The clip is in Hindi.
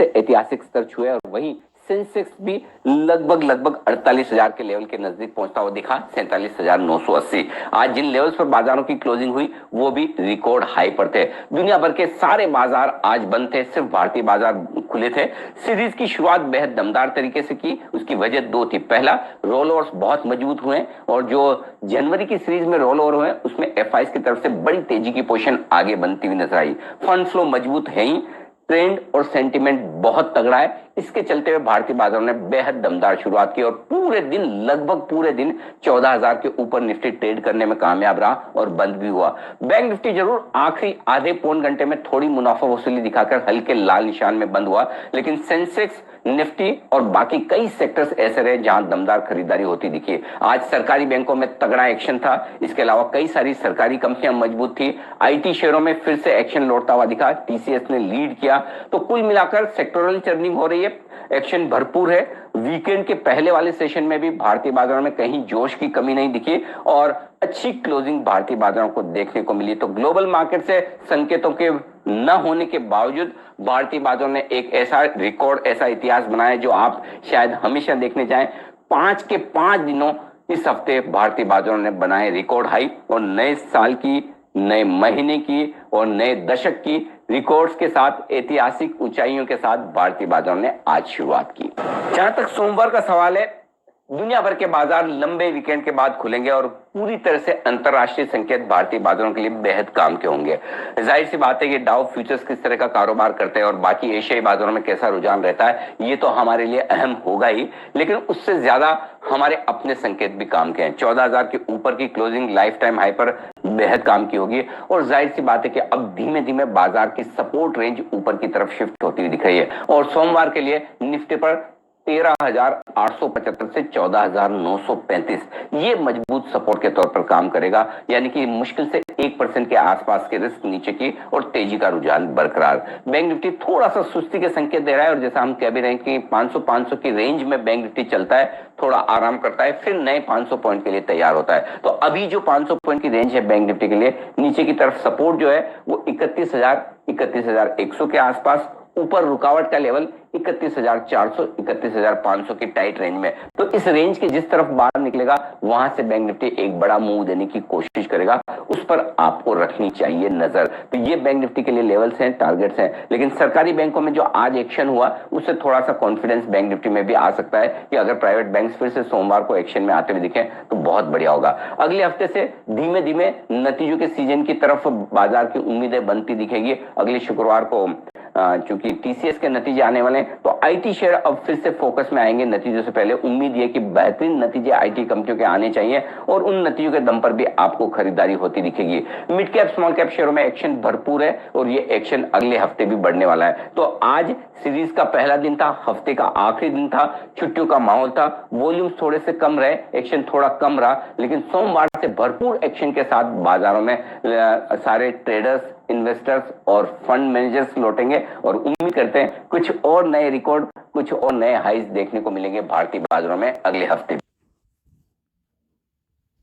से ऐतिहासिक स्तर छुए और वहीं सेंसेक्स भी लगभग 48,000 के लेवल के नजदीक पहुंचता हुआ दिखा, 47,980। आज जिन लेवल्स पर बाजारों की क्लोजिंग हुई वो भी रिकॉर्ड हाई पर थे। दुनिया भर के सारे बाजार आज बंद थे, सिर्फ भारतीय बाजार खुले थे। सीरीज की शुरुआत बेहद दमदार तरीके से की, उसकी वजह दो थी। पहला, रोल ओवर्स बहुत मजबूत हुए और जो जनवरी की सीरीज में रोल ओवर हुए उसमें एफआईज की तरफ से बड़ी तेजी की पोजीशन आगे बनती हुई नजर आई। फंड फ्लो मजबूत है ही, ट्रेंड और सेंटिमेंट बहुत तगड़ा है। इसके चलते हुए भारतीय बाजारों ने बेहद दमदार शुरुआत की और लगभग पूरे दिन 14,000 के ऊपर निफ्टी ट्रेड करने में कामयाब रहा और बंद भी हुआ। बैंक निफ्टी जरूर आखिरी आधे पौन घंटे में थोड़ी मुनाफा वसूली दिखाकर हल्के लाल निशान में बंद हुआ, लेकिन सेंसेक्स, निफ्टी और बाकी कई सेक्टर्स ऐसे रहे जहां दमदार खरीदारी होती दिखी। आज सरकारी बैंकों में तगड़ा एक्शन था, इसके अलावा कई सारी सरकारी कंपनियां मजबूत थी। आईटी शेयरों में फिर से एक्शन लौटता हुआ दिखा, टीसीएस ने लीड किया। तो कुल मिलाकर सेक्टोरल चर्निंग हो रही है, एक्शन भरपूर है। वीकेंड के पहले वाले सेशन में भी भारतीय बाजारों में कहीं जोश की कमी नहीं दिखी और अच्छी क्लोजिंग भारतीय बाजारों को देखने को मिली। तो ग्लोबल मार्केट से संकेतों के न होने के बावजूद भारतीय बाजारों ने एक ऐसा रिकॉर्ड, ऐसा इतिहास बनाया जो आप शायद हमेशा देखने जाएं। 5 के 5 दिनों इस हफ्ते भारतीय बाजारों ने बनाए रिकॉर्ड हाई और नए साल की, नए महीने की और नए दशक की रिकॉर्ड्स के साथ, ऐतिहासिक ऊंचाइयों के साथ भारतीय बाजारों ने आज शुरुआत की। जहां तक सोमवार का सवाल है, दुनिया भर के बाजार लंबे वीकेंड के बाद खुलेंगे और पूरी तरह से अंतरराष्ट्रीय संकेत भारतीय बाजारों के लिए बेहद काम के होंगे। जाहिर सी बात है कि डाउ फ्यूचर्स किस तरह का कारोबार करते हैं और बाकी एशियाई बाजारों में कैसा रुझान रहता है, ये तो हमारे लिए अहम होगा ही, लेकिन उससे ज्यादा हमारे अपने संकेत भी काम के हैं। 14,000 के ऊपर की क्लोजिंग लाइफ टाइम हाई पर बेहद काम की होगी और जाहिर सी बात है कि अब धीमे धीमे बाजार की सपोर्ट रेंज ऊपर की तरफ शिफ्ट होती हुई दिख रही है और सोमवार के लिए निफ्टी पर 13,875 से 14,935 ये मजबूत सपोर्ट के तौर पर काम करेगा, यानी कि मुश्किल से 1% के आसपास के रिस्क नीचे की और तेजी का रुझान बरकरार। बैंक निफ्टी थोड़ा सा सुस्ती के संकेत दे रहा है और जैसा हम कह भी रहे हैं कि 500 की रेंज में बैंक निफ्टी चलता है, थोड़ा आराम करता है, फिर नए 500 पॉइंट के लिए तैयार होता है। तो अभी जो 500 पॉइंट की रेंज है बैंक निफ्टी के लिए, नीचे की तरफ सपोर्ट जो है वो 31,100 के आसपास, ऊपर रुकावट का लेवल 31,400, 31,500 की टाइट रेंज में। तो इस रेंज के जिस तरफ बाहर निकलेगा वहां से बैंक निफ्टी एक बड़ा मूव देने की कोशिश करेगा, उस पर आपको रखनी चाहिए नजर। तो ये बैंक निफ्टी के लिए लेवल्स हैं, टारगेट्स हैं। लेकिन सरकारी बैंकों में जो आज एक्शन हुआ उससे थोड़ा सा कॉन्फिडेंस बैंक निफ्टी में भी आ सकता है कि अगर प्राइवेट बैंक्स फिर से सोमवार को एक्शन में आते हुए दिखें तो बहुत बढ़िया होगा। अगले हफ्ते से धीमे धीमे नतीजों के सीजन की तरफ बाजार की उम्मीदें बनती दिखेगी। अगले शुक्रवार को चूंकि टीसीएस के नतीजे आने वाले हैं तो आईटी शेयर अब फिर से फोकस में आएंगे। नतीजों से पहले उम्मीद है कि बेहतरीन नतीजे आईटी कंपनियों के आने चाहिए और उन नतीजों के दम पर भी आपको खरीदारी होती दिखेगी। मिड कैप, स्मॉल कैप शेयरों में एक्शन भरपूर है और ये एक्शन अगले हफ्ते भी बढ़ने वाला है। तो आज सीरीज का पहला दिन था, हफ्ते का आखिरी दिन था, छुट्टियों का माहौल था, वॉल्यूम थोड़े से कम रहे, एक्शन थोड़ा कम रहा, लेकिन सोमवार से भरपूर एक्शन के साथ बाजारों में सारे ट्रेडर्स, इन्वेस्टर्स और फंड मैनेजर्स लौटेंगे और उम्मीद करते हैं कुछ और नए रिकॉर्ड, कुछ और नए हाइज देखने को मिलेंगे भारतीय बाजारों में अगले हफ्ते।